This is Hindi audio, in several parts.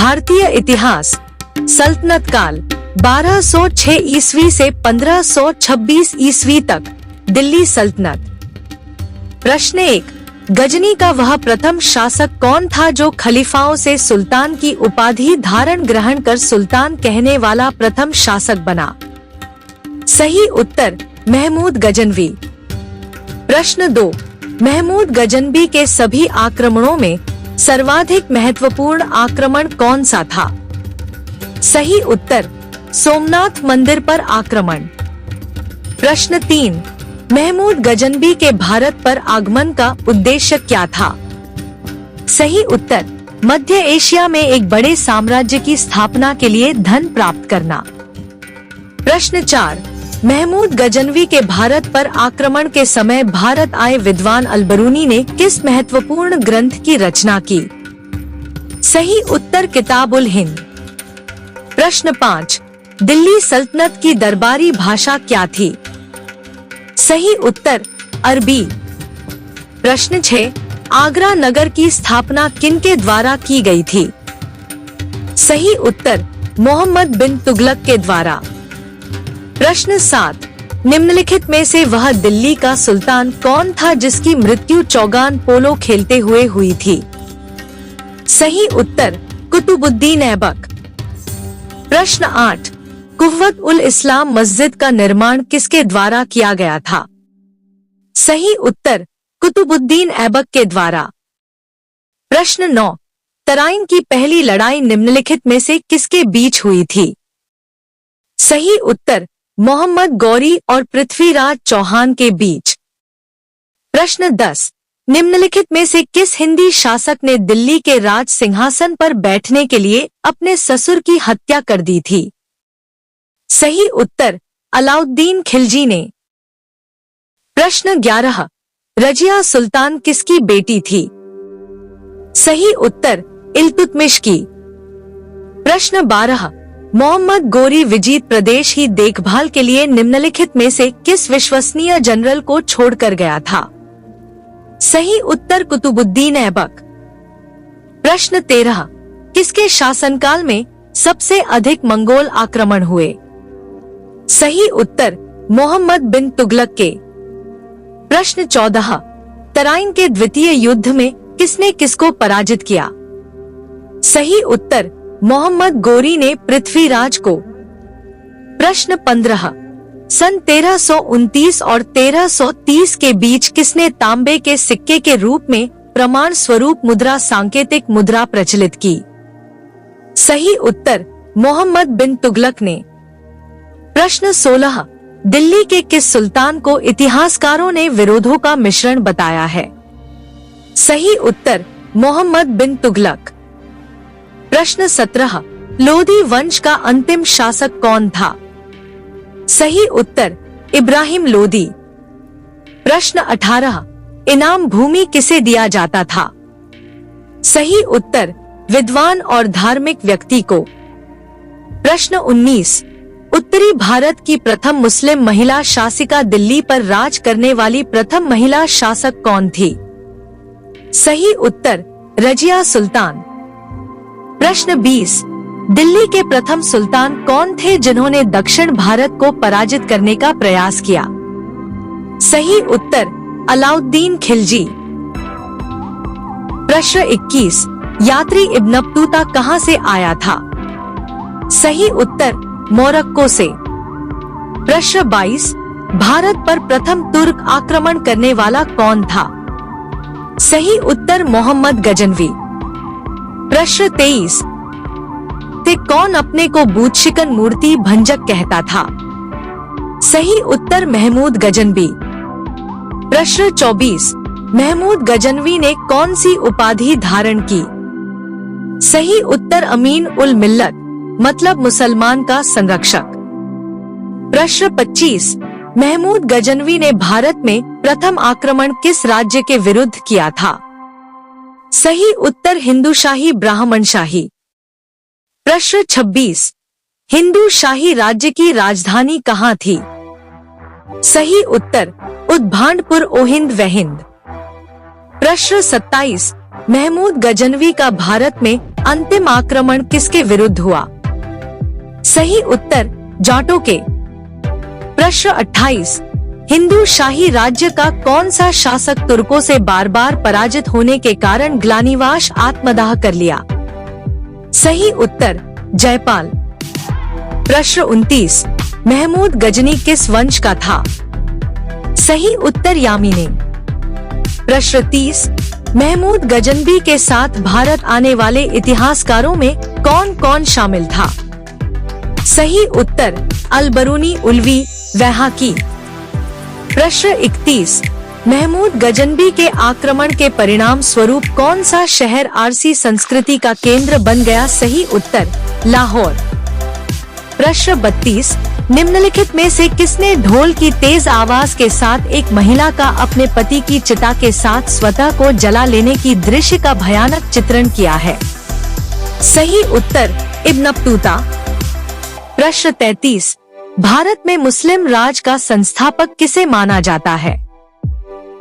भारतीय इतिहास, सल्तनत काल 1206 ईस्वी से 1526 ईस्वी तक, दिल्ली सल्तनत। प्रश्न 1, गजनी का वह प्रथम शासक कौन था जो खलीफाओं से सुल्तान की उपाधि धारण ग्रहण कर सुल्तान कहने वाला प्रथम शासक बना? सही उत्तर महमूद गजनवी। प्रश्न 2, महमूद गजनवी के सभी आक्रमणों में सर्वाधिक महत्वपूर्ण आक्रमण कौन सा था? सही उत्तर सोमनाथ मंदिर पर आक्रमण। प्रश्न 3, महमूद गजनवी के भारत पर आगमन का उद्देश्य क्या था? सही उत्तर मध्य एशिया में एक बड़े साम्राज्य की स्थापना के लिए धन प्राप्त करना। प्रश्न 4, महमूद गजनवी के भारत पर आक्रमण के समय भारत आए विद्वान अलबरूनी ने किस महत्वपूर्ण ग्रंथ की रचना की? सही उत्तर किताबुल हिंद। प्रश्न 5, दिल्ली सल्तनत की दरबारी भाषा क्या थी? सही उत्तर अरबी। प्रश्न 6, आगरा नगर की स्थापना किनके द्वारा की गई थी? सही उत्तर मोहम्मद बिन तुगलक के द्वारा। प्रश्न 7, निम्नलिखित में से वह दिल्ली का सुल्तान कौन था जिसकी मृत्यु चौगान पोलो खेलते हुए हुई थी? सही उत्तर कुतुबुद्दीन ऐबक। प्रश्न 8, कुव्वत उल इस्लाम मस्जिद का निर्माण किसके द्वारा किया गया था? सही उत्तर कुतुबुद्दीन ऐबक के द्वारा। प्रश्न 9, तराइन की पहली लड़ाई निम्नलिखित में से किसके बीच हुई थी? सही उत्तर मोहम्मद गौरी और पृथ्वीराज चौहान के बीच। प्रश्न 10, निम्नलिखित में से किस हिंदी शासक ने दिल्ली के राज सिंहासन पर बैठने के लिए अपने ससुर की हत्या कर दी थी? सही उत्तर अलाउद्दीन खिलजी ने। प्रश्न 11, रजिया सुल्तान किसकी बेटी थी? सही उत्तर इल्तुतमिश की। प्रश्न 12, मोहम्मद गोरी विजीत प्रदेश ही देखभाल के लिए निम्नलिखित में से किस विश्वसनीय जनरल को छोड़कर गया था? सही उत्तर कुतुबुद्दीन ऐबक। प्रश्न 13, किसके शासनकाल में सबसे अधिक मंगोल आक्रमण हुए? सही उत्तर मोहम्मद बिन तुगलक के। प्रश्न 14, तराइन के द्वितीय युद्ध में किसने किसको पराजित किया? सही उत्तर मोहम्मद गोरी ने पृथ्वीराज को। प्रश्न 15, सन 1329 और 1330 के बीच किसने तांबे के सिक्के के रूप में प्रमाण स्वरूप मुद्रा सांकेतिक मुद्रा प्रचलित की? सही उत्तर मोहम्मद बिन तुगलक ने। प्रश्न 16, दिल्ली के किस सुल्तान को इतिहासकारों ने विरोधों का मिश्रण बताया है? सही उत्तर मोहम्मद बिन तुगलक। प्रश्न 17, लोधी वंश का अंतिम शासक कौन था? सही उत्तर इब्राहिम लोदी। प्रश्न 18, इनाम भूमि किसे दिया जाता था? सही उत्तर विद्वान और धार्मिक व्यक्ति को। प्रश्न 19, उत्तरी भारत की प्रथम मुस्लिम महिला शासिका दिल्ली पर राज करने वाली प्रथम महिला शासक कौन थी? सही उत्तर रजिया सुल्तान। प्रश्न 20, दिल्ली के प्रथम सुल्तान कौन थे जिन्होंने दक्षिण भारत को पराजित करने का प्रयास किया? सही उत्तर अलाउद्दीन खिलजी। प्रश्न 21, यात्री इब्न बतूता कहां से आया था? सही उत्तर मोरक्को से। प्रश्न 22, भारत पर प्रथम तुर्क आक्रमण करने वाला कौन था? सही उत्तर मोहम्मद गजनवी। प्रश्न 23, ते कौन अपने को बूदशिकन मूर्ति भंजक कहता था? सही उत्तर महमूद गजनवी। प्रश्न 24, महमूद गजनवी ने कौन सी उपाधि धारण की? सही उत्तर अमीन उल मिल्लत, मतलब मुसलमान का संरक्षक। प्रश्न 25, महमूद गजनवी ने भारत में प्रथम आक्रमण किस राज्य के विरुद्ध किया था? सही उत्तर हिंदू शाही ब्राह्मणशाही। प्रश्न 26, हिंदू शाही राज्य की राजधानी कहाँ थी? सही उत्तर उद्भांडपुर ओहिंद वहिंद। प्रश्न 27, महमूद गजनवी का भारत में अंतिम आक्रमण किसके विरुद्ध हुआ? सही उत्तर जाटों के। प्रश्न 28, हिंदू शाही राज्य का कौन सा शासक तुर्कों से बार बार पराजित होने के कारण ग्लानिवाश आत्मदाह कर लिया? सही उत्तर जयपाल। प्रश्न 29, महमूद गजनी किस वंश का था? सही उत्तर यामिनी। प्रश्न 30, महमूद गजनबी के साथ भारत आने वाले इतिहासकारों में कौन कौन शामिल था? सही उत्तर अल-बरूनी, उलवी, वैहाकी। प्रश्न 31, महमूद गजनबी के आक्रमण के परिणाम स्वरूप कौन सा शहर आरसी संस्कृति का केंद्र बन गया? सही उत्तर लाहौर। प्रश्न 32, निम्नलिखित में से किसने ढोल की तेज आवाज के साथ एक महिला का अपने पति की चिता के साथ स्वतः को जला लेने की दृश्य का भयानक चित्रण किया है? सही उत्तर इब्न बतूता। प्रश्न 33, भारत में मुस्लिम राज का संस्थापक किसे माना जाता है?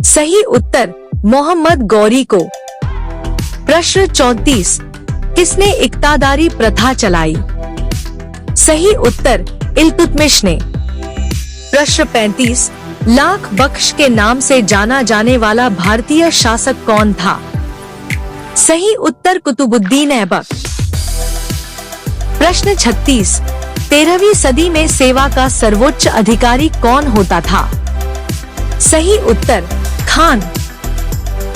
सही उत्तर मोहम्मद गौरी को। प्रश्न 34, किसने इक्तादारी प्रथा चलाई? सही उत्तर इल्तुतमिश ने। प्रश्न 35, लाख बख्श के नाम से जाना जाने वाला भारतीय शासक कौन था? सही उत्तर कुतुबुद्दीन ऐबक। प्रश्न 36, 13वीं सदी में सेवा का सर्वोच्च अधिकारी कौन होता था? सही उत्तर खान।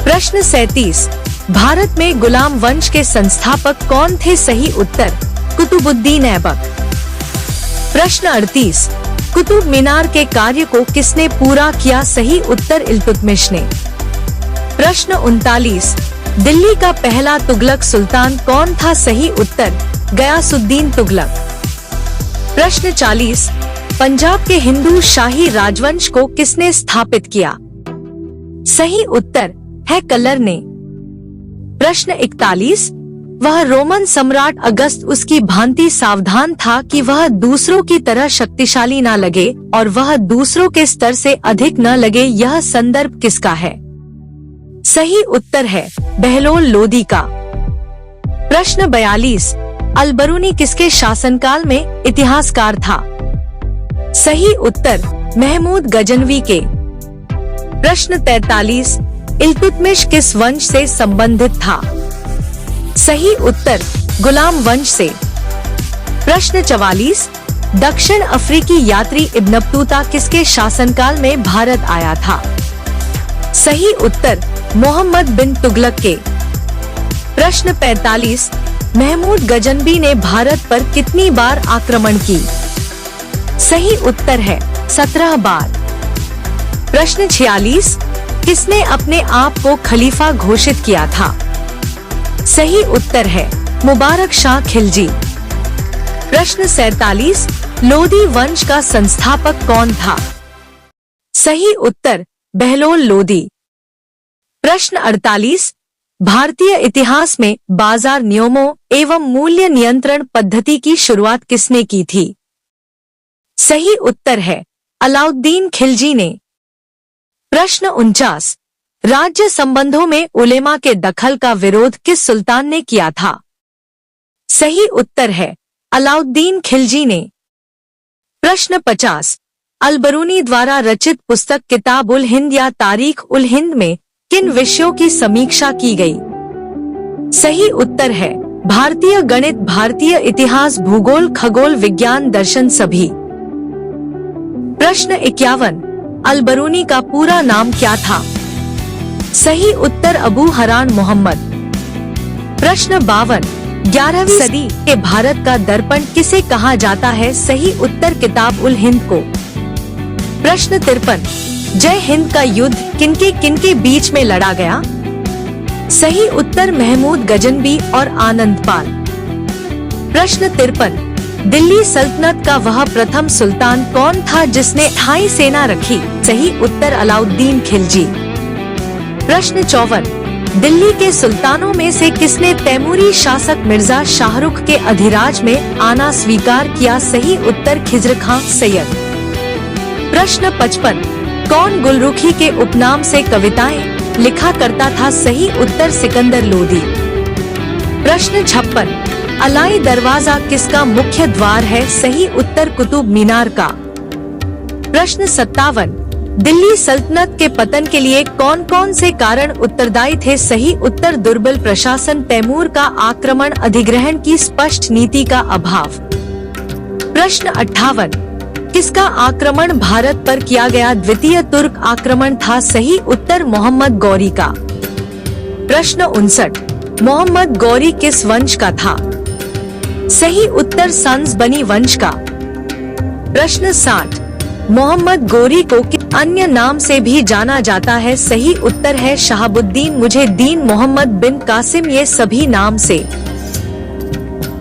प्रश्न 37, भारत में गुलाम वंश के संस्थापक कौन थे? सही उत्तर कुतुबुद्दीन ऐबक। प्रश्न 38, कुतुब मीनार के कार्य को किसने पूरा किया? सही उत्तर इल्तुतमिश ने। प्रश्न 39, दिल्ली का पहला तुगलक सुल्तान कौन था? सही उत्तर गयासुद्दीन तुगलक। प्रश्न 40, पंजाब के हिंदू शाही राजवंश को किसने स्थापित किया? सही उत्तर है कलर ने। प्रश्न 41, वह रोमन सम्राट अगस्त उसकी भांति सावधान था कि वह दूसरों की तरह शक्तिशाली न लगे और वह दूसरों के स्तर से अधिक न लगे, यह संदर्भ किसका है? सही उत्तर है बहलोल लोदी का। प्रश्न 42, अल-बरूनी किसके शासनकाल में इतिहासकार था? सही उत्तर महमूद गजनवी के। प्रश्न 43, इल्तुतमिश किस वंश से संबंधित था? सही उत्तर गुलाम वंश से। प्रश्न 44, दक्षिण अफ्रीकी यात्री इब्न बतूता किसके शासनकाल में भारत आया था? सही उत्तर मोहम्मद बिन तुगलक के। प्रश्न 45, महमूद गजनबी ने भारत पर कितनी बार आक्रमण की? सही उत्तर है 17 बार। प्रश्न 46, किसने अपने आप को खलीफा घोषित किया था? सही उत्तर है मुबारक शाह खिलजी। प्रश्न 47, लोदी वंश का संस्थापक कौन था? सही उत्तर बहलोल लोदी। प्रश्न 48, भारतीय इतिहास में बाजार नियमों एवं मूल्य नियंत्रण पद्धति की शुरुआत किसने की थी? सही उत्तर है अलाउद्दीन खिलजी ने। प्रश्न 49, राज्य संबंधों में उलेमा के दखल का विरोध किस सुल्तान ने किया था? सही उत्तर है अलाउद्दीन खिलजी ने। प्रश्न 50, अल-बरूनी द्वारा रचित पुस्तक किताब उल हिंद या तारीख उल हिंद में किन विषयों की समीक्षा की गई? सही उत्तर है भारतीय गणित, भारतीय इतिहास, भूगोल, खगोल विज्ञान, दर्शन सभी। प्रश्न 51, अल-बरूनी का पूरा नाम क्या था? सही उत्तर अबू हरान मोहम्मद। प्रश्न 52, 11वीं सदी के भारत का दर्पण किसे कहा जाता है? सही उत्तर किताब उल हिंद को। प्रश्न 53, जय हिंद का युद्ध किनके बीच में लड़ा गया? सही उत्तर महमूद गजनबी और आनंदपाल। प्रश्न 53, दिल्ली सल्तनत का वह प्रथम सुल्तान कौन था जिसने स्थायी सेना रखी? सही उत्तर अलाउद्दीन खिलजी। प्रश्न 54, दिल्ली के सुल्तानों में से किसने तैमूरी शासक मिर्जा शाहरुख के अधिराज में आना स्वीकार किया? सही उत्तर खिज्र खां सैयद। प्रश्न 55, कौन गुलरुखी के उपनाम से कविताएं लिखा करता था? सही उत्तर सिकंदर लोदी। प्रश्न 56, अलाई दरवाजा किसका मुख्य द्वार है? सही उत्तर कुतुब मीनार का। प्रश्न 57, दिल्ली सल्तनत के पतन के लिए कौन कौन से कारण उत्तरदायी थे? सही उत्तर दुर्बल प्रशासन, तैमूर का आक्रमण, अधिग्रहण की स्पष्ट नीति का अभाव। प्रश्न 58, किसका आक्रमण भारत पर किया गया? द्वितीय तुर्क आक्रमण था। सही उत्तर मोहम्मद गौरी का। प्रश्न 59, मोहम्मद गौरी किस वंश का था? सही उत्तर सन्स-बनी वंश का। प्रश्न 60, मोहम्मद गौरी को किस अन्य नाम से भी जाना जाता है? सही उत्तर है शहाबुद्दीन, मुहिउद्दीन, मोहम्मद बिन कासिम, ये सभी नाम से।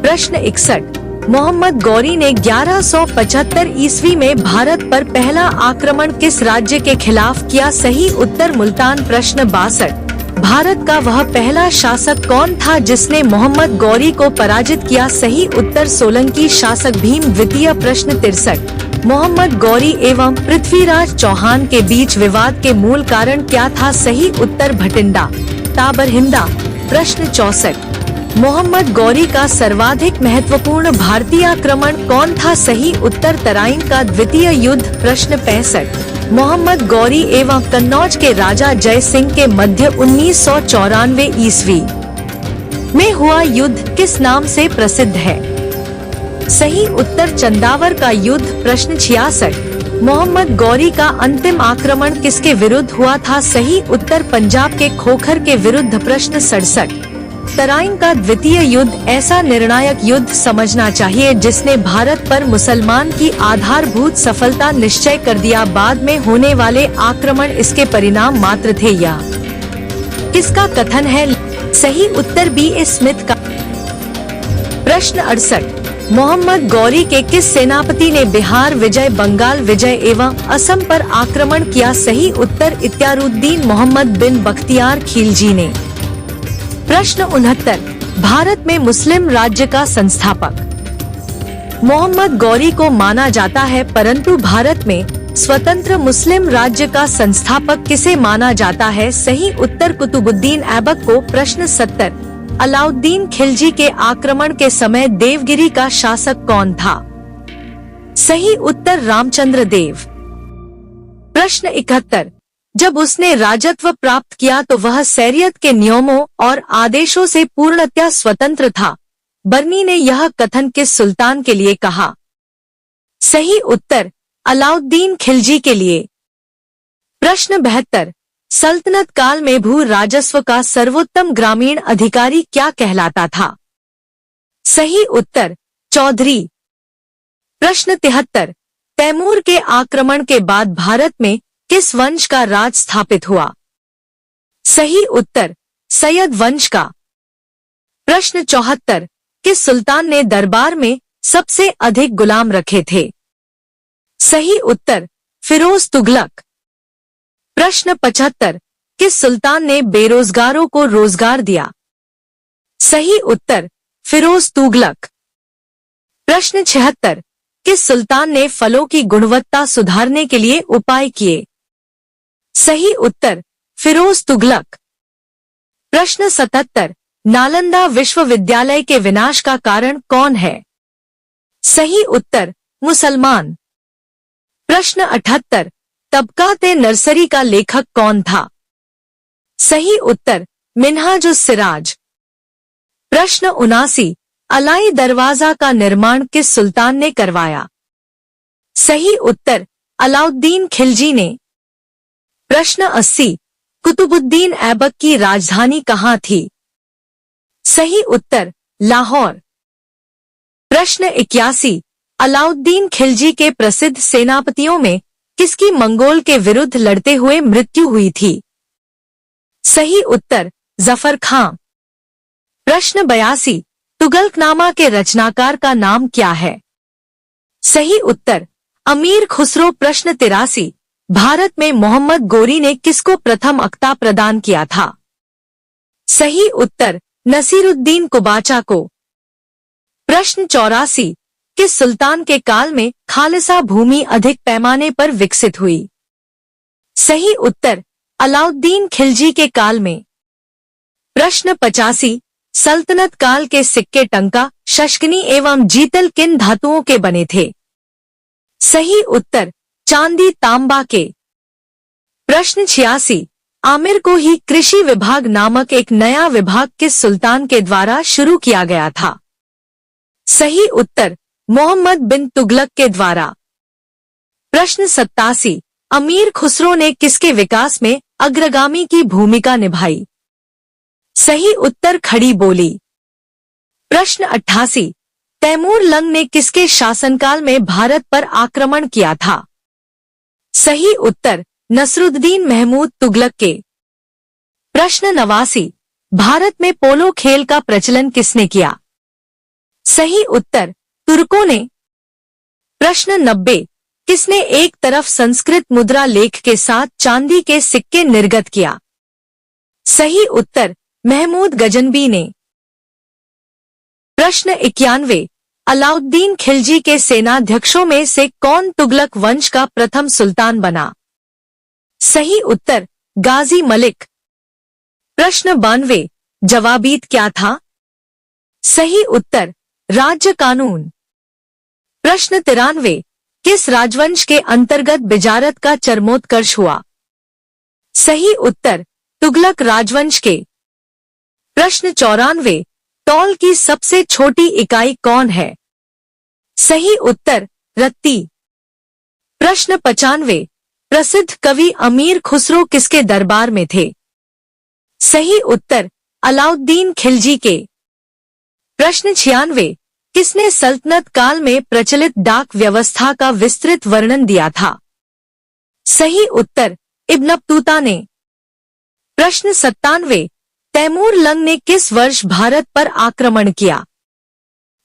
प्रश्न 61, मोहम्मद गौरी ने 1175 ईस्वी में भारत पर पहला आक्रमण किस राज्य के खिलाफ किया? सही उत्तर मुल्तान। प्रश्न 62, भारत का वह पहला शासक कौन था जिसने मोहम्मद गौरी को पराजित किया? सही उत्तर सोलंकी शासक भीम द्वितीय। प्रश्न 63, मोहम्मद गौरी एवं पृथ्वीराज चौहान के बीच विवाद के मूल कारण क्या था? सही उत्तर भटिंडा, ताबरहिंदा। प्रश्न 64, मोहम्मद गौरी का सर्वाधिक महत्वपूर्ण भारतीय आक्रमण कौन था? सही उत्तर तराइन का द्वितीय युद्ध। प्रश्न 65, मोहम्मद गौरी एवं कन्नौज के राजा जय सिंह के मध्य 1994 ईस्वी में हुआ युद्ध किस नाम से प्रसिद्ध है? सही उत्तर चंदावर का युद्ध। प्रश्न 66, मोहम्मद गौरी का अंतिम आक्रमण किसके विरुद्ध हुआ था? सही उत्तर पंजाब के खोखर के विरुद्ध। प्रश्न 67, तराइन का द्वितीय युद्ध ऐसा निर्णायक युद्ध समझना चाहिए जिसने भारत पर मुसलमान की आधारभूत सफलता निश्चय कर दिया। बाद में होने वाले आक्रमण इसके परिणाम मात्र थे, या किसका कथन है? सही उत्तर बी ए स्मिथ का। प्रश्न 68, मोहम्मद गौरी के किस सेनापति ने बिहार विजय, बंगाल विजय एवं असम पर आक्रमण किया? सही उत्तर इत्यारुद्दीन मोहम्मद बिन बख्तियार खिलजी ने। प्रश्न 69, भारत में मुस्लिम राज्य का संस्थापक मोहम्मद गौरी को माना जाता है, परंतु भारत में स्वतंत्र मुस्लिम राज्य का संस्थापक किसे माना जाता है? सही उत्तर कुतुबुद्दीन ऐबक को। प्रश्न 70, अलाउद्दीन खिलजी के आक्रमण के समय देवगिरी का शासक कौन था? सही उत्तर रामचंद्र देव। प्रश्न 71, जब उसने राजत्व प्राप्त किया तो वह शरीयत के नियमों और आदेशों से पूर्णतः स्वतंत्र था। बर्नी ने यह कथन किस सुल्तान के लिए कहा? सही उत्तर अलाउद्दीन खिलजी के लिए। प्रश्न 72, सल्तनत काल में भू राजस्व का सर्वोत्तम ग्रामीण अधिकारी क्या कहलाता था? सही उत्तर चौधरी। प्रश्न 73, तैमूर के आक्रमण के बाद भारत में किस वंश का राज स्थापित हुआ? सही उत्तर सैयद वंश का। प्रश्न 74, किस सुल्तान ने दरबार में सबसे अधिक गुलाम रखे थे? सही उत्तर फिरोज तुगलक। प्रश्न 75, किस सुल्तान ने बेरोजगारों को रोजगार दिया? सही उत्तर फिरोज तुगलक। प्रश्न 76, किस सुल्तान ने फलों की गुणवत्ता सुधारने के लिए उपाय किए? सही उत्तर फिरोज तुगलक। प्रश्न 77, नालंदा विश्वविद्यालय के विनाश का कारण कौन है? सही उत्तर मुसलमान। प्रश्न 78, तबकाते नर्सरी का लेखक कौन था? सही उत्तर मिन्हाजुस सिराज। प्रश्न 79, अलाई दरवाजा का निर्माण किस सुल्तान ने करवाया? सही उत्तर अलाउद्दीन खिलजी ने। प्रश्न 80, कुतुबुद्दीन ऐबक की राजधानी कहाँ थी? सही उत्तर लाहौर। प्रश्न 81, अलाउद्दीन खिलजी के प्रसिद्ध सेनापतियों में किसकी मंगोल के विरुद्ध लड़ते हुए मृत्यु हुई थी? सही उत्तर जफर खां। प्रश्न 82, तुगलकनामा के रचनाकार का नाम क्या है? सही उत्तर अमीर खुसरो। प्रश्न 83, भारत में मोहम्मद गोरी ने किसको प्रथम अख्ता प्रदान किया था? सही उत्तर नसीरुद्दीन कुबाचा को। प्रश्न 84, किस सुल्तान के काल में खालसा भूमि अधिक पैमाने पर विकसित हुई? सही उत्तर अलाउद्दीन खिलजी के काल में। प्रश्न 85, सल्तनत काल के सिक्के टंका, शशकनी एवं जीतल किन धातुओं के बने थे? सही उत्तर चांदी तांबा के। प्रश्न 86, आमिर को ही कृषि विभाग नामक एक नया विभाग किस सुल्तान के द्वारा शुरू किया गया था? सही उत्तर मोहम्मद बिन तुगलक के द्वारा। प्रश्न 87, अमीर खुसरो ने किसके विकास में अग्रगामी की भूमिका निभाई? सही उत्तर खड़ी बोली। प्रश्न 88, तैमूर लंग ने किसके शासनकाल में भारत पर आक्रमण किया था? सही उत्तर नसरुद्दीन महमूद तुगलक के। प्रश्न 89, भारत में पोलो खेल का प्रचलन किसने किया? सही उत्तर तुर्कों ने। प्रश्न 90, किसने एक तरफ संस्कृत मुद्रा लेख के साथ चांदी के सिक्के निर्गत किया? सही उत्तर महमूद गजनबी ने। प्रश्न 91, अलाउद्दीन खिलजी के सेनाध्यक्षों में से कौन तुगलक वंश का प्रथम सुल्तान बना? सही उत्तर गाजी मलिक। प्रश्न 92, जवाबीत क्या था? सही उत्तर राज्य कानून। प्रश्न 93, किस राजवंश के अंतर्गत बिजारत का चरमोत्कर्ष हुआ? सही उत्तर तुगलक राजवंश के। प्रश्न 94, तौल की सबसे छोटी इकाई कौन है? सही उत्तर रत्ती। प्रश्न 95, प्रसिद्ध कवि अमीर खुसरो किसके दरबार में थे? सही उत्तर अलाउद्दीन खिलजी के। प्रश्न 96, किसने सल्तनत काल में प्रचलित डाक व्यवस्था का विस्तृत वर्णन दिया था? सही उत्तर इब्न बतूता ने। प्रश्न 97, तैमूर लंग ने किस वर्ष भारत पर आक्रमण किया?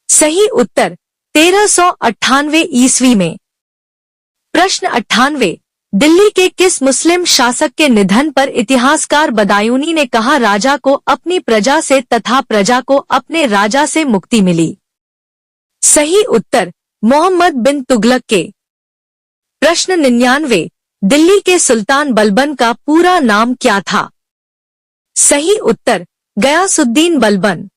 सही उत्तर 1398 ईस्वी में। प्रश्न 98, दिल्ली के किस मुस्लिम शासक के निधन पर इतिहासकार बदायूनी ने कहा राजा को अपनी प्रजा से तथा प्रजा को अपने राजा से मुक्ति मिली? सही उत्तर मोहम्मद बिन तुगलक के। प्रश्न 99, दिल्ली के सुल्तान बलबन का पूरा नाम क्या था? सही उत्तर गयासुद्दीन बलबन।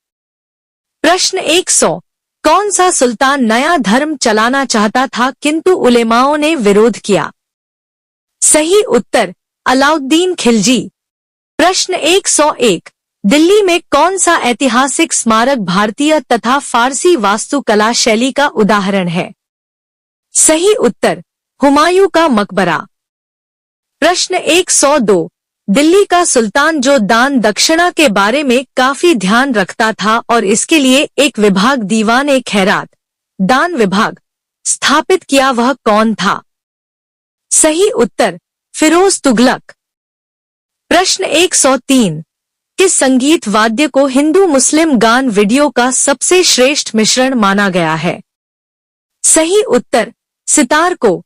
प्रश्न 100, कौन सा सुल्तान नया धर्म चलाना चाहता था किंतु उलेमाओं ने विरोध किया? सही उत्तर अलाउद्दीन खिलजी। प्रश्न 101, दिल्ली में कौन सा ऐतिहासिक स्मारक भारतीय तथा फारसी वास्तुकला शैली का उदाहरण है? सही उत्तर हुमायूं का मकबरा। प्रश्न 102, दिल्ली का सुल्तान जो दान दक्षिणा के बारे में काफी ध्यान रखता था और इसके लिए एक विभाग दीवान खैरात दान विभाग स्थापित किया वह कौन था? सही उत्तर फिरोज तुगलक। प्रश्न 103, किस संगीत वाद्य को हिंदू मुस्लिम गान वीडियो का सबसे श्रेष्ठ मिश्रण माना गया है? सही उत्तर सितार को।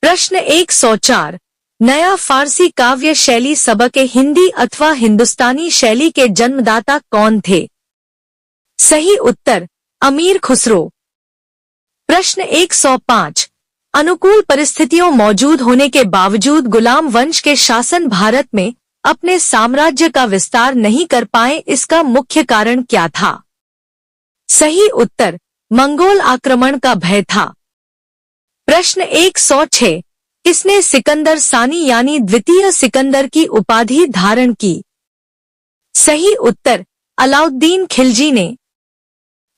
प्रश्न 104, नया फारसी काव्य शैली सबक हिंदी अथवा हिंदुस्तानी शैली के जन्मदाता कौन थे? सही उत्तर अमीर खुसरो। प्रश्न 105, अनुकूल परिस्थितियों मौजूद होने के बावजूद गुलाम वंश के शासन भारत में अपने साम्राज्य का विस्तार नहीं कर पाए, इसका मुख्य कारण क्या था? सही उत्तर मंगोल आक्रमण का भय था। प्रश्न 106, किसने सिकंदर सानी यानी द्वितीय सिकंदर की उपाधि धारण की? सही उत्तर अलाउद्दीन खिलजी ने।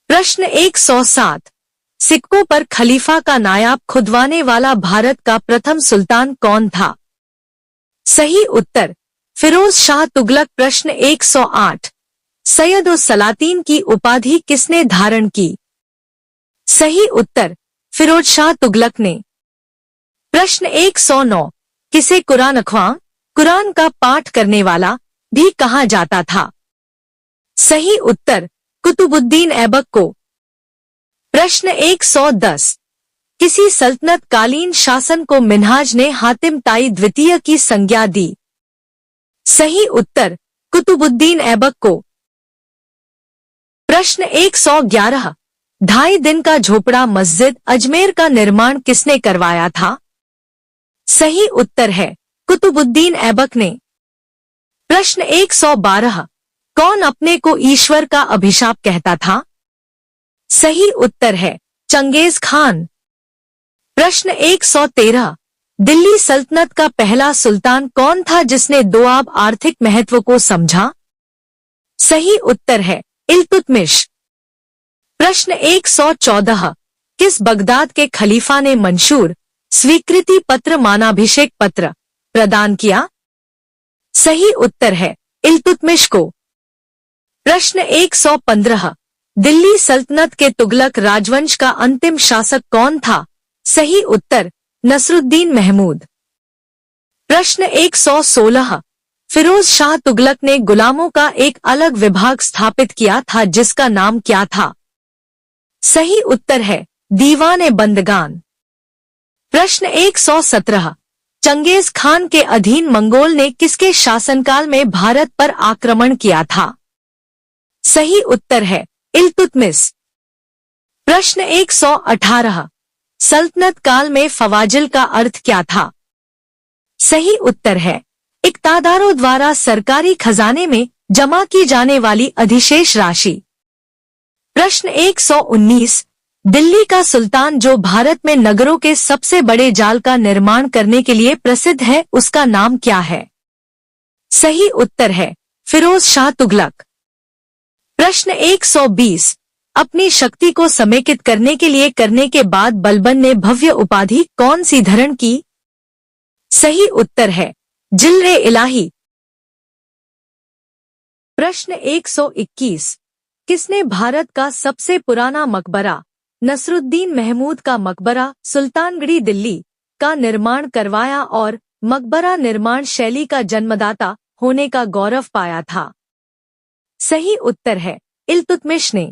प्रश्न 107, सिक्कों पर खलीफा का नायाब खुदवाने वाला भारत का प्रथम सुल्तान कौन था? सही उत्तर फिरोज शाह तुगलक। प्रश्न 108, सैयद उस सलातीन की उपाधि किसने धारण की? सही उत्तर फिरोज शाह तुगलक ने। प्रश्न 109, किसे कुरान ख्वां कुरान का पाठ करने वाला भी कहा जाता था? सही उत्तर कुतुबुद्दीन ऐबक को। प्रश्न 110, किसी सल्तनत कालीन शासन को मिन्हाज ने हातिम ताई द्वितीय की संज्ञा दी? सही उत्तर कुतुबुद्दीन ऐबक को। प्रश्न 111, 2.5 दिन का झोपड़ा मस्जिद अजमेर का निर्माण किसने करवाया था? सही उत्तर है कुतुबुद्दीन ऐबक ने। प्रश्न 112, कौन अपने को ईश्वर का अभिशाप कहता था? सही उत्तर है चंगेज खान। प्रश्न 113, दिल्ली सल्तनत का पहला सुल्तान कौन था जिसने दोआब आर्थिक महत्व को समझा? सही उत्तर है इल्तुतमिश। प्रश्न 114, किस बगदाद के खलीफा ने मंशूर स्वीकृति पत्र मानाभिषेक पत्र प्रदान किया? सही उत्तर है इल्तुतमिश को। प्रश्न 115, दिल्ली सल्तनत के तुगलक राजवंश का अंतिम शासक कौन था? सही उत्तर नसरुद्दीन महमूद। प्रश्न 116, फिरोज शाह तुगलक ने गुलामों का एक अलग विभाग स्थापित किया था जिसका नाम क्या था? सही उत्तर है दीवान बंदगान। प्रश्न 117, चंगेज खान के अधीन मंगोल ने किसके शासनकाल में भारत पर आक्रमण किया था? सही उत्तर है इल्तुतमिश। प्रश्न 118, सल्तनत काल में फवाजिल का अर्थ क्या था? सही उत्तर है इक्तादारों द्वारा सरकारी खजाने में जमा की जाने वाली अधिशेष राशि। प्रश्न 119, दिल्ली का सुल्तान जो भारत में नगरों के सबसे बड़े जाल का निर्माण करने के लिए प्रसिद्ध है उसका नाम क्या है? सही उत्तर है फिरोज शाह तुगलक। प्रश्न 120, अपनी शक्ति को समेकित करने के लिए करने के बाद बलबन ने भव्य उपाधि कौन सी धारण की? सही उत्तर है जिल्रे इलाही। प्रश्न 121, किसने भारत का सबसे पुराना मकबरा नसरुद्दीन महमूद का मकबरा सुल्तानगढ़ी दिल्ली का निर्माण करवाया और मकबरा निर्माण शैली का जन्मदाता होने का गौरव पाया था? सही उत्तर है इल्तुतमिश ने।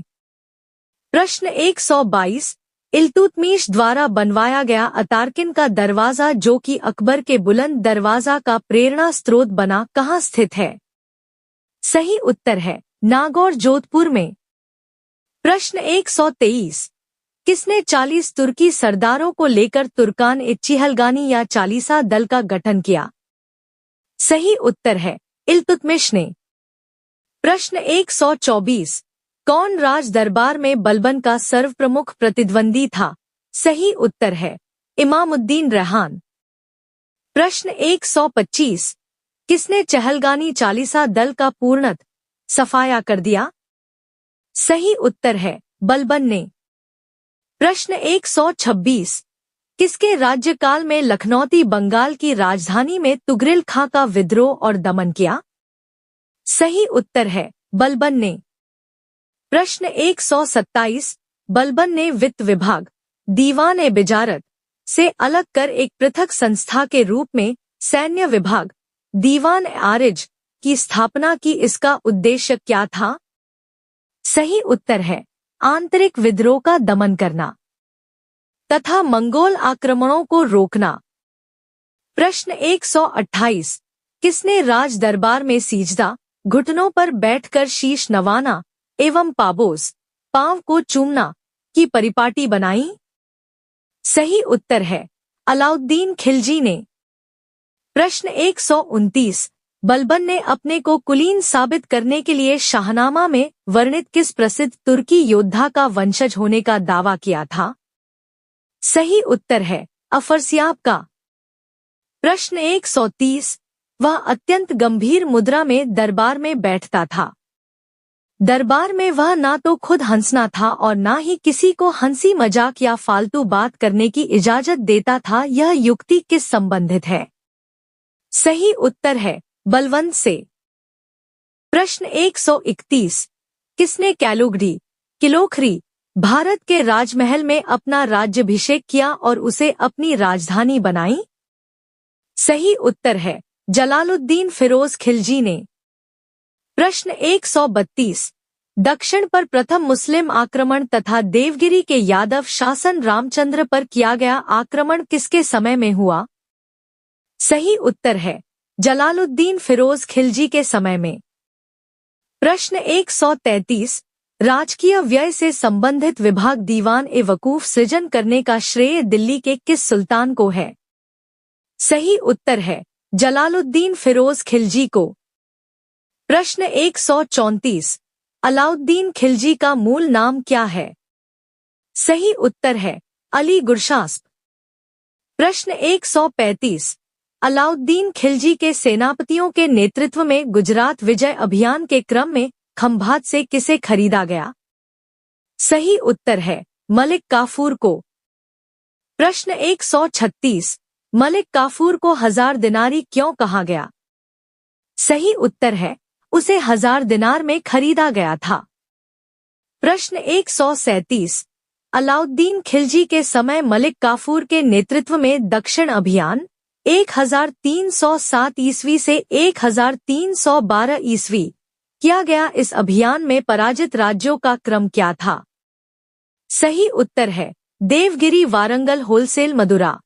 प्रश्न 122, इल्तुतमिश द्वारा बनवाया गया अतारकिन का दरवाजा जो कि अकबर के बुलंद दरवाजा का प्रेरणा स्रोत बना कहाँ स्थित है? सही उत्तर है नागौर जोधपुर में। प्रश्न 123, किसने 40 तुर्की सरदारों को लेकर तुर्कान ए चिहलगानी या चालीसा दल का गठन किया? सही उत्तर है इल्तुतमिश ने। प्रश्न 124, कौन राज दरबार में बलबन का सर्वप्रमुख प्रतिद्वंदी था? सही उत्तर है इमामुद्दीन रेहान। प्रश्न 125, किसने चहलगानी चालीसा दल का पूर्णतः सफाया कर दिया? सही उत्तर है बलबन ने। प्रश्न 126, किसके राज्यकाल में लखनौती बंगाल की राजधानी में तुगरिल खां का विद्रोह और दमन किया? सही उत्तर है बलबन ने। प्रश्न 127, बलबन ने वित्त विभाग दीवान ए बिजारत से अलग कर एक पृथक संस्था के रूप में सैन्य विभाग दीवान ए आरिज की स्थापना की। इसका उद्देश्य क्या था? सही उत्तर है आंतरिक विद्रोह का दमन करना तथा मंगोल आक्रमणों को रोकना। प्रश्न 128, किसने राज दरबार में सीजदा घुटनों पर बैठकर शीश नवाना एवं पाबोस पांव को चूमना की परिपाटी बनाई? सही उत्तर है अलाउद्दीन खिलजी ने। प्रश्न 129, बलबन ने अपने को कुलीन साबित करने के लिए शाहनामा में वर्णित किस प्रसिद्ध तुर्की योद्धा का वंशज होने का दावा किया था? सही उत्तर है अफरसियाब का। प्रश्न 130, वह अत्यंत गंभीर मुद्रा में दरबार में बैठता था। दरबार में वह ना तो खुद हंसना था और ना ही किसी को हंसी मजाक या फालतू बात करने की इजाजत देता था। यह युक्ति किस संबंधित है? सही उत्तर है बलवंत से। प्रश्न 131, किसने कैलुगढ़ी किलोखरी भारत के राजमहल में अपना राज्याभिषेक किया और उसे अपनी राजधानी बनाई? सही उत्तर है जलालुद्दीन फिरोज खिलजी ने। प्रश्न 132, दक्षिण पर प्रथम मुस्लिम आक्रमण तथा देवगिरी के यादव शासन रामचंद्र पर किया गया आक्रमण किसके समय में हुआ? सही उत्तर है जलालुद्दीन फिरोज खिलजी के समय में। प्रश्न 133, राजकीय व्यय से संबंधित विभाग दीवान ए वकूफ सृजन करने का श्रेय दिल्ली के किस सुल्तान को है? सही उत्तर है जलालुद्दीन फिरोज खिलजी को। प्रश्न 134, अलाउद्दीन खिलजी का मूल नाम क्या है? सही उत्तर है अली गुरशास्प। प्रश्न 135, अलाउद्दीन खिलजी के सेनापतियों के नेतृत्व में गुजरात विजय अभियान के क्रम में खंभात से किसे खरीदा गया? सही उत्तर है मलिक काफूर को। प्रश्न 136, मलिक काफूर को 1000 दिनारी क्यों कहा गया? सही उत्तर है उसे 1000 दिनार में खरीदा गया था। प्रश्न 137, अलाउद्दीन खिलजी के समय मलिक काफूर के नेतृत्व में दक्षिण अभियान 1307 ईस्वी से 1312 ईस्वी किया गया। इस अभियान में पराजित राज्यों का क्रम क्या था? सही उत्तर है देवगिरी, वारंगल, होलसेल, मदुरा।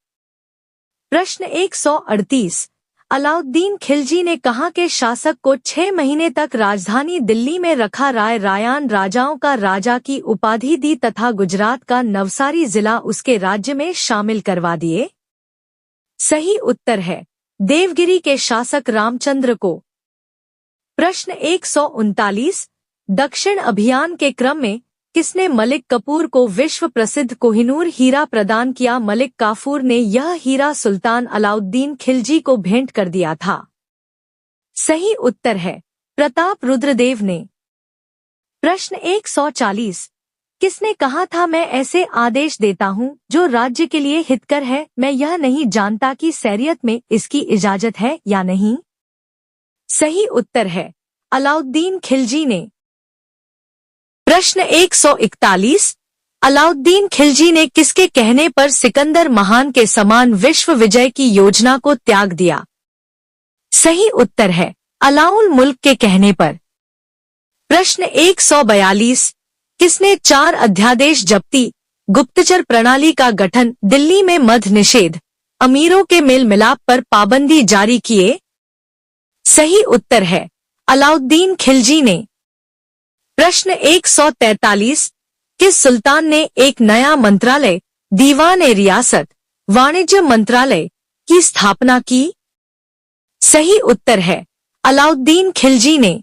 प्रश्न 138, अलाउद्दीन खिलजी ने कहाँ के शासक को 6 महीने तक राजधानी दिल्ली में रखा? राय रायान राजाओं का राजा की उपाधि दी तथा गुजरात का नवसारी जिला उसके राज्य में शामिल करवा दिए। सही उत्तर है देवगिरी के शासक रामचंद्र को। प्रश्न 139, दक्षिण अभियान के क्रम में किसने मलिक कपूर को विश्व प्रसिद्ध कोहिनूर हीरा प्रदान किया? मलिक काफूर ने यह हीरा सुल्तान अलाउद्दीन खिलजी को भेंट कर दिया था। सही उत्तर है प्रताप रुद्रदेव ने। प्रश्न 140, किसने कहा था मैं ऐसे आदेश देता हूँ जो राज्य के लिए हितकर है, मैं यह नहीं जानता कि शरीयत में इसकी इजाजत है या नहीं? सही उत्तर है अलाउद्दीन खिलजी ने। प्रश्न 141, अलाउद्दीन खिलजी ने किसके कहने पर सिकंदर महान के समान विश्व विजय की योजना को त्याग दिया? सही उत्तर है अलाउल मुल्क के कहने पर। प्रश्न 142, किसने 4 अध्यादेश जब्ती, गुप्तचर प्रणाली का गठन, दिल्ली में मद्य निषेध, अमीरों के मेल मिलाप पर पाबंदी जारी किए? सही उत्तर है अलाउद्दीन खिलजी ने। प्रश्न 143, किस सुल्तान ने एक नया मंत्रालय, दीवान-ए-रियासत, वाणिज्य मंत्रालय की स्थापना की? सही उत्तर है अलाउद्दीन खिलजी ने।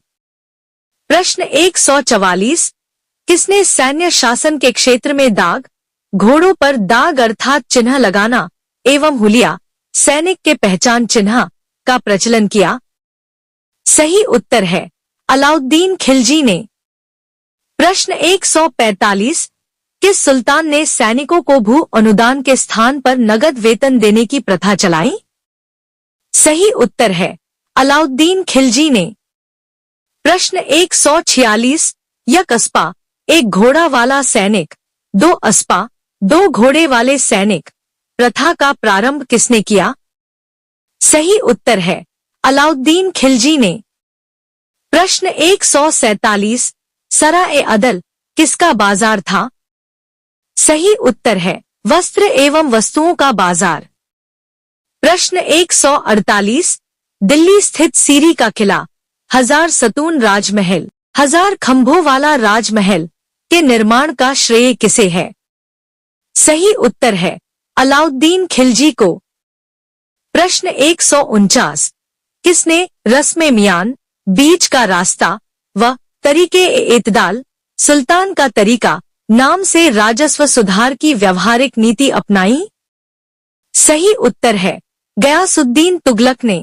प्रश्न 144, किसने सैन्य शासन के क्षेत्र में दाग, घोड़ों पर दाग अर्थात चिन्ह लगाना एवं हुलिया, सैनिक के पहचान चिन्ह का प्रचलन किया? सही उत्तर है अलाउद्दीन खिलजी ने। प्रश्न 145, किस सुल्तान ने सैनिकों को भू अनुदान के स्थान पर नगद वेतन देने की प्रथा चलाई? सही उत्तर है अलाउद्दीन खिलजी ने। प्रश्न 146, यक अस्पा, एक घोड़ा वाला सैनिक, 2 अस्पा, 2 घोड़े वाले सैनिक प्रथा का प्रारंभ किसने किया? सही उत्तर है अलाउद्दीन खिलजी ने। प्रश्न 147, सरा-ए-अदल किसका बाजार था? सही उत्तर है वस्त्र एवं वस्तुओं का बाजार। प्रश्न 148, दिल्ली स्थित सीरी का किला, 1000 सतून राजमहल, 1000 खंभों वाला राजमहल के निर्माण का श्रेय किसे है? सही उत्तर है अलाउद्दीन खिलजी को। प्रश्न 149, किसने रस्म मियान, बीच का रास्ता व तरीके-ए-इत्दाल, सुल्तान का तरीका नाम से राजस्व सुधार की व्यवहारिक नीति अपनाई? सही उत्तर है गयासुद्दीन तुगलक ने।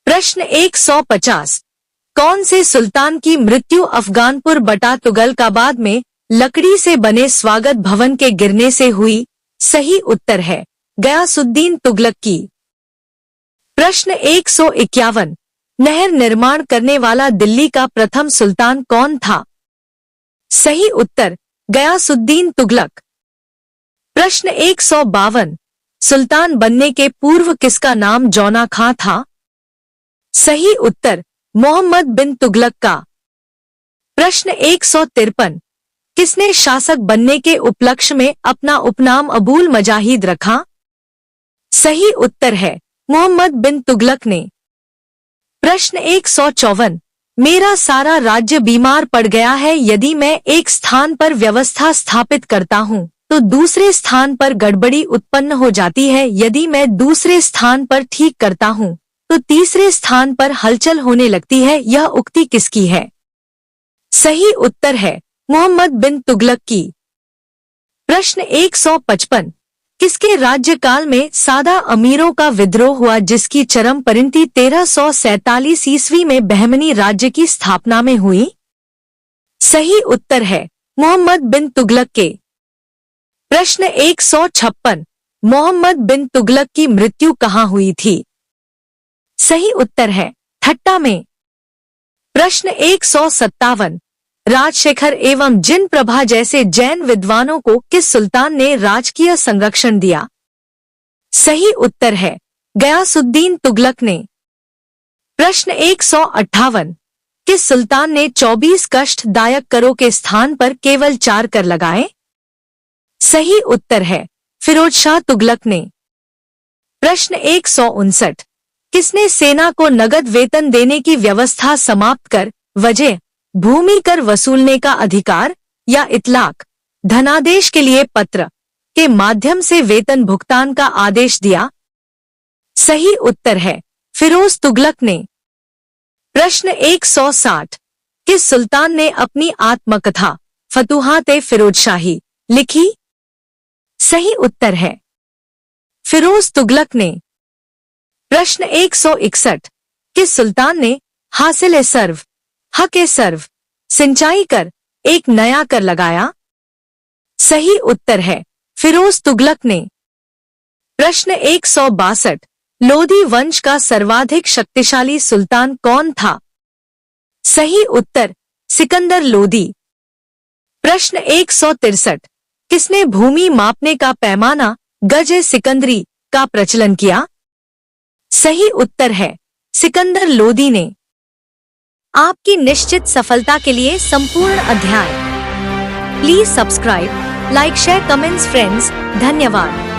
प्रश्न 150, कौन से सुल्तान की मृत्यु अफगानपुर बटा तुगलकाबाद में लकड़ी से बने स्वागत भवन के गिरने से हुई? सही उत्तर है गयासुद्दीन तुगलक की। प्रश्न 151, नहर निर्माण करने वाला दिल्ली का प्रथम सुल्तान कौन था? सही उत्तर गयासुद्दीन तुगलक। प्रश्न 152, सुल्तान बनने के पूर्व किसका नाम जौना खां था? सही उत्तर मोहम्मद बिन तुगलक का। प्रश्न 153, किसने शासक बनने के उपलक्ष्य में अपना उपनाम अबुल मजाहिद रखा? सही उत्तर है मोहम्मद बिन तुगलक ने। प्रश्न 154, मेरा सारा राज्य बीमार पड़ गया है, यदि मैं एक स्थान पर व्यवस्था स्थापित करता हूँ तो दूसरे स्थान पर गड़बड़ी उत्पन्न हो जाती है। यदि मैं दूसरे स्थान पर ठीक करता हूँ तो तीसरे स्थान पर हलचल होने लगती है। यह उक्ति किसकी है? सही उत्तर है मोहम्मद बिन तुगलक की। प्रश्न 155 किसके राज्यकाल में सादा अमीरों का विद्रोह हुआ जिसकी चरम परिणति 1347 ईस्वी में बहमनी राज्य की स्थापना में हुई? सही उत्तर है मोहम्मद बिन तुगलक के। प्रश्न 156 मोहम्मद बिन तुगलक की मृत्यु कहाँ हुई थी? सही उत्तर है ठट्टा में। प्रश्न 157 राजशेखर एवं जिन प्रभा जैसे जैन विद्वानों को किस सुल्तान ने राजकीय संरक्षण दिया? सही उत्तर है गयासुद्दीन तुगलक ने। प्रश्न 158 किस सुल्तान ने 24 कष्टदायक करों के स्थान पर केवल 4 कर लगाए? सही उत्तर है फिरोज शाह तुगलक ने। प्रश्न 159 किसने सेना को नगद वेतन देने की व्यवस्था समाप्त कर वजह भूमि कर वसूलने का अधिकार या इतलाक धनादेश के लिए पत्र के माध्यम से वेतन भुगतान का आदेश दिया? सही उत्तर है फिरोज तुगलक ने। प्रश्न 160 किस सुल्तान ने अपनी आत्मकथा फतुहात-ए फिरोजशाही लिखी? सही उत्तर है फिरोज तुगलक ने। प्रश्न 161 किस सुल्तान ने हासिल सर्व हक सर्व सिंचाई कर एक नया कर लगाया? सही उत्तर है फिरोज तुगलक ने। प्रश्न 162 लोधी वंश का सर्वाधिक शक्तिशाली सुल्तान कौन था? सही उत्तर सिकंदर लोदी। प्रश्न 163 किसने भूमि मापने का पैमाना गज-ए-सिकंदरी का प्रचलन किया? सही उत्तर है सिकंदर लोदी ने। आपकी निश्चित सफलता के लिए संपूर्ण अध्याय please subscribe, like, share, comments friends. धन्यवाद।